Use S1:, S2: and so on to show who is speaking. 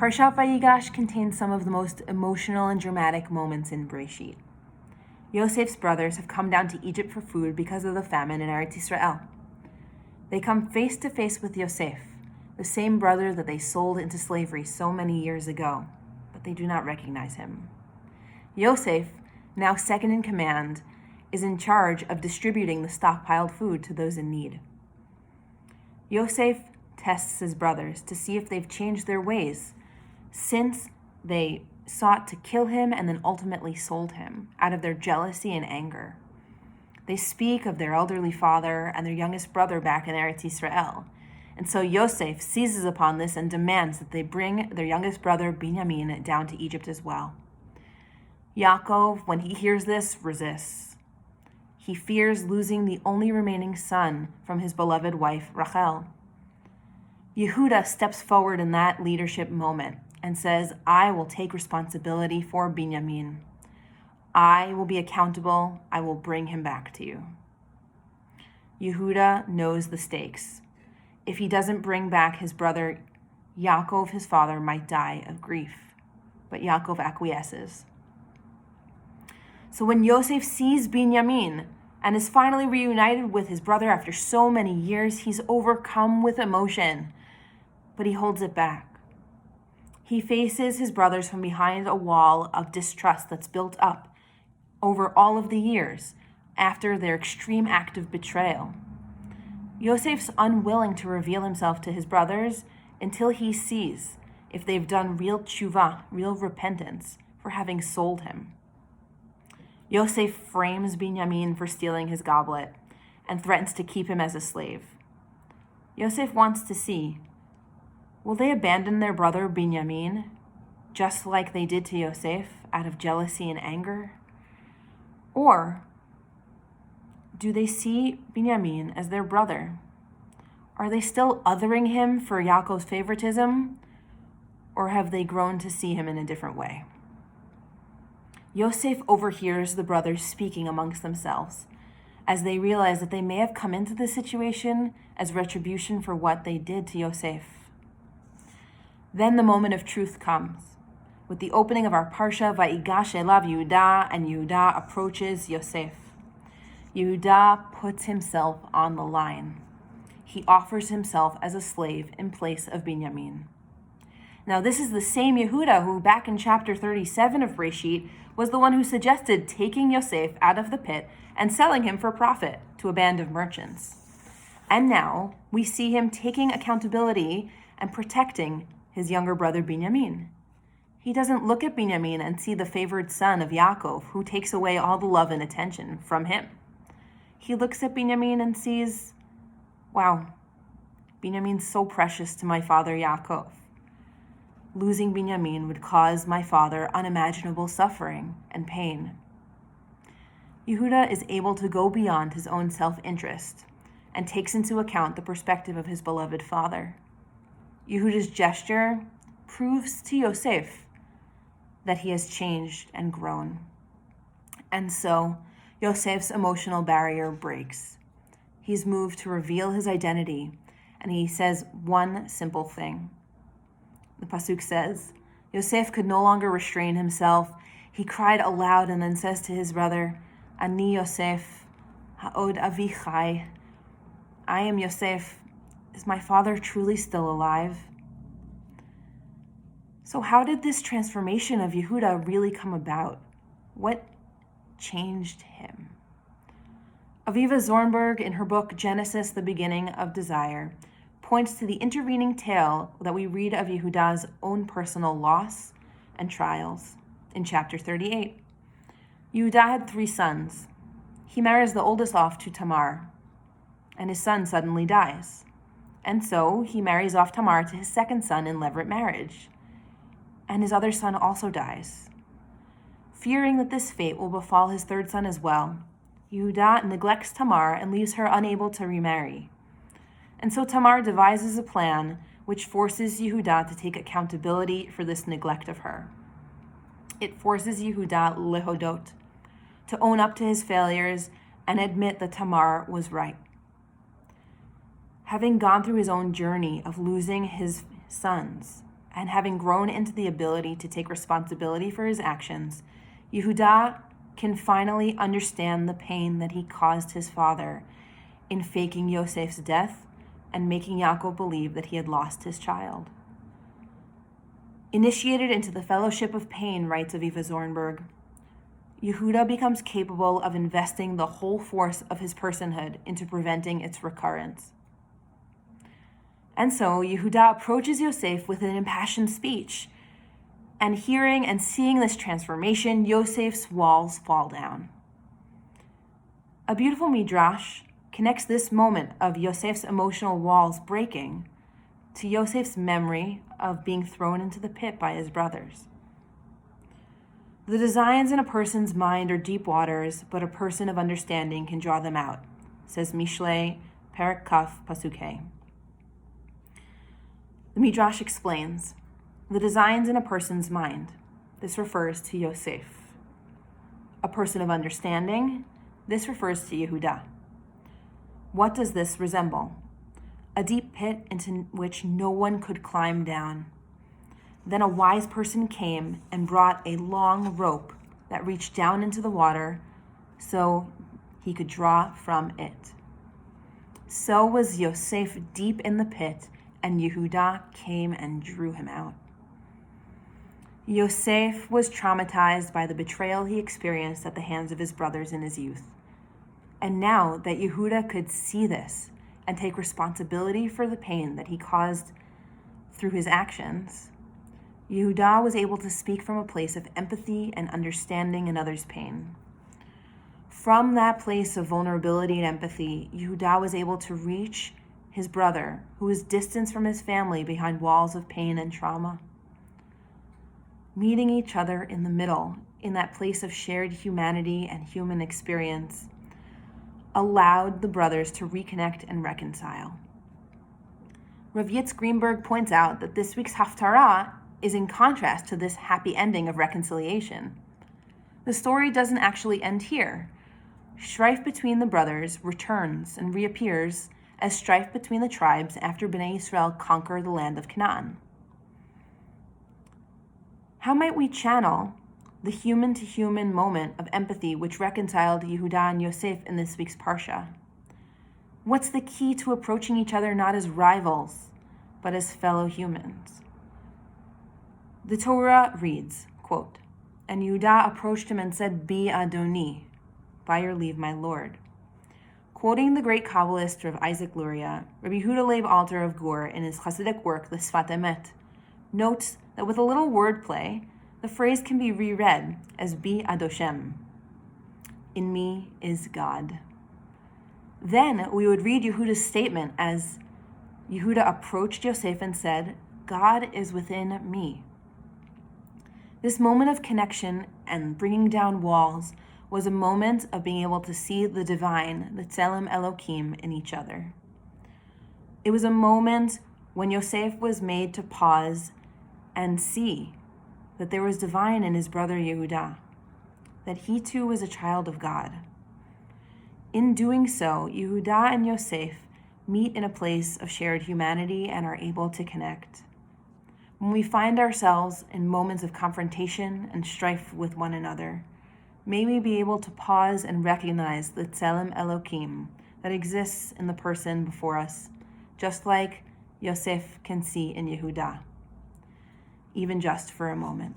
S1: Parshat Vayigash contains some of the most emotional and dramatic moments in Breshit. Yosef's brothers have come down to Egypt for food because of the famine in Eretz Israel. They come face to face with Yosef, the same brother that they sold into slavery so many years ago, but they do not recognize him. Yosef, now second in command, is in charge of distributing the stockpiled food to those in need. Yosef tests his brothers to see if they've changed their ways since they sought to kill him and then ultimately sold him out of their jealousy and anger. They speak of their elderly father and their youngest brother back in Eretz Israel. And so Yosef seizes upon this and demands that they bring their youngest brother Binyamin down to Egypt as well. Yaakov, when he hears this, resists. He fears losing the only remaining son from his beloved wife, Rachel. Yehuda steps forward in that leadership moment and says, I will take responsibility for Binyamin. I will be accountable. I will bring him back to you. Yehuda knows the stakes. If he doesn't bring back his brother, Yaakov, his father, might die of grief. But Yaakov acquiesces. So when Yosef sees Binyamin and is finally reunited with his brother after so many years, he's overcome with emotion, but he holds it back. He faces his brothers from behind a wall of distrust that's built up over all of the years after their extreme act of betrayal. Yosef's unwilling to reveal himself to his brothers until he sees if they've done real tshuva, real repentance for having sold him. Yosef frames Binyamin for stealing his goblet and threatens to keep him as a slave. Yosef wants to see, will they abandon their brother Binyamin just like they did to Yosef out of jealousy and anger? Or do they see Binyamin as their brother? Are they still othering him for Yaakov's favoritism? Or have they grown to see him in a different way? Yosef overhears the brothers speaking amongst themselves as they realize that they may have come into this situation as retribution for what they did to Yosef. Then the moment of truth comes. With the opening of our Parsha, Vayigash elav Yehuda, and Yehuda approaches Yosef. Yehuda puts himself on the line. He offers himself as a slave in place of Binyamin. Now, this is the same Yehuda who, back in chapter 37 of Breshit, was the one who suggested taking Yosef out of the pit and selling him for profit to a band of merchants. And now we see him taking accountability and protecting his younger brother Binyamin. He doesn't look at Binyamin and see the favored son of Yaakov who takes away all the love and attention from him. He looks at Binyamin and sees, wow, Binyamin's so precious to my father Yaakov. Losing Binyamin would cause my father unimaginable suffering and pain. Yehuda is able to go beyond his own self-interest and takes into account the perspective of his beloved father. Yehuda's gesture proves to Yosef that he has changed and grown. And so Yosef's emotional barrier breaks. He's moved to reveal his identity, and he says one simple thing. The pasuk says, Yosef could no longer restrain himself. He cried aloud and then says to his brother, Ani Yosef, ha'od avi chai. I am Yosef. Is my father truly still alive? So how did this transformation of Yehuda really come about? What changed him? Aviva Zornberg, in her book Genesis, the Beginning of Desire, points to the intervening tale that we read of Yehuda's own personal loss and trials in chapter 38. Yehuda had 3 sons. He marries the oldest off to Tamar, and his son suddenly dies. And so he marries off Tamar to his second son in levirate marriage, and his other son also dies. Fearing that this fate will befall his third son as well, Yehuda neglects Tamar and leaves her unable to remarry. And so Tamar devises a plan which forces Yehuda to take accountability for this neglect of her. It forces Yehuda lehodot, to own up to his failures and admit that Tamar was right. Having gone through his own journey of losing his sons and having grown into the ability to take responsibility for his actions, Yehuda can finally understand the pain that he caused his father in faking Yosef's death and making Yaakov believe that he had lost his child. Initiated into the fellowship of pain, writes Aviva Zornberg, Yehuda becomes capable of investing the whole force of his personhood into preventing its recurrence. And so Yehuda approaches Yosef with an impassioned speech, and hearing and seeing this transformation, Yosef's walls fall down. A beautiful midrash connects this moment of Yosef's emotional walls breaking to Yosef's memory of being thrown into the pit by his brothers. The designs in a person's mind are deep waters, but a person of understanding can draw them out, says Mishlei, Perek Kaf, Pasuk Hey. The Midrash explains, the designs in a person's mind. This refers to Yosef. A person of understanding. This refers to Yehuda. What does this resemble? A deep pit into which no one could climb down. Then a wise person came and brought a long rope that reached down into the water so he could draw from it. So was Yosef deep in the pit, and Yehuda came and drew him out. Yosef was traumatized by the betrayal he experienced at the hands of his brothers in his youth. And now that Yehuda could see this and take responsibility for the pain that he caused through his actions, Yehuda was able to speak from a place of empathy and understanding another's pain. From that place of vulnerability and empathy, Yehuda was able to reach his brother, who was distanced from his family behind walls of pain and trauma. Meeting each other in the middle, in that place of shared humanity and human experience, allowed the brothers to reconnect and reconcile. Rav Yitz Greenberg points out that this week's Haftarah is in contrast to this happy ending of reconciliation. The story doesn't actually end here. Strife between the brothers returns and reappears as strife between the tribes after Bnei Yisrael conquer the land of Canaan. How might we channel the human-to-human moment of empathy which reconciled Yehuda and Yosef in this week's Parsha? What's the key to approaching each other not as rivals, but as fellow humans? The Torah reads, quote, "And Yehuda approached him and said, Bi Adoni, by your leave, my Lord." Quoting the great Kabbalist Rav Isaac Luria, Rabbi Yehuda Leib Alter of Gur, in his Hasidic work, the Sfat Emet, notes that with a little wordplay, the phrase can be reread as Bi Adoshem, in me is God. Then we would read Yehuda's statement as Yehuda approached Yosef and said, God is within me. This moment of connection and bringing down walls was a moment of being able to see the divine, the Tselem Elokim, in each other. It was a moment when Yosef was made to pause and see that there was divine in his brother Yehuda, that he too was a child of God. In doing so, Yehuda and Yosef meet in a place of shared humanity and are able to connect. When we find ourselves in moments of confrontation and strife with one another, may we be able to pause and recognize the Tselem Elokim that exists in the person before us, just like Yosef can see in Yehuda, even just for a moment.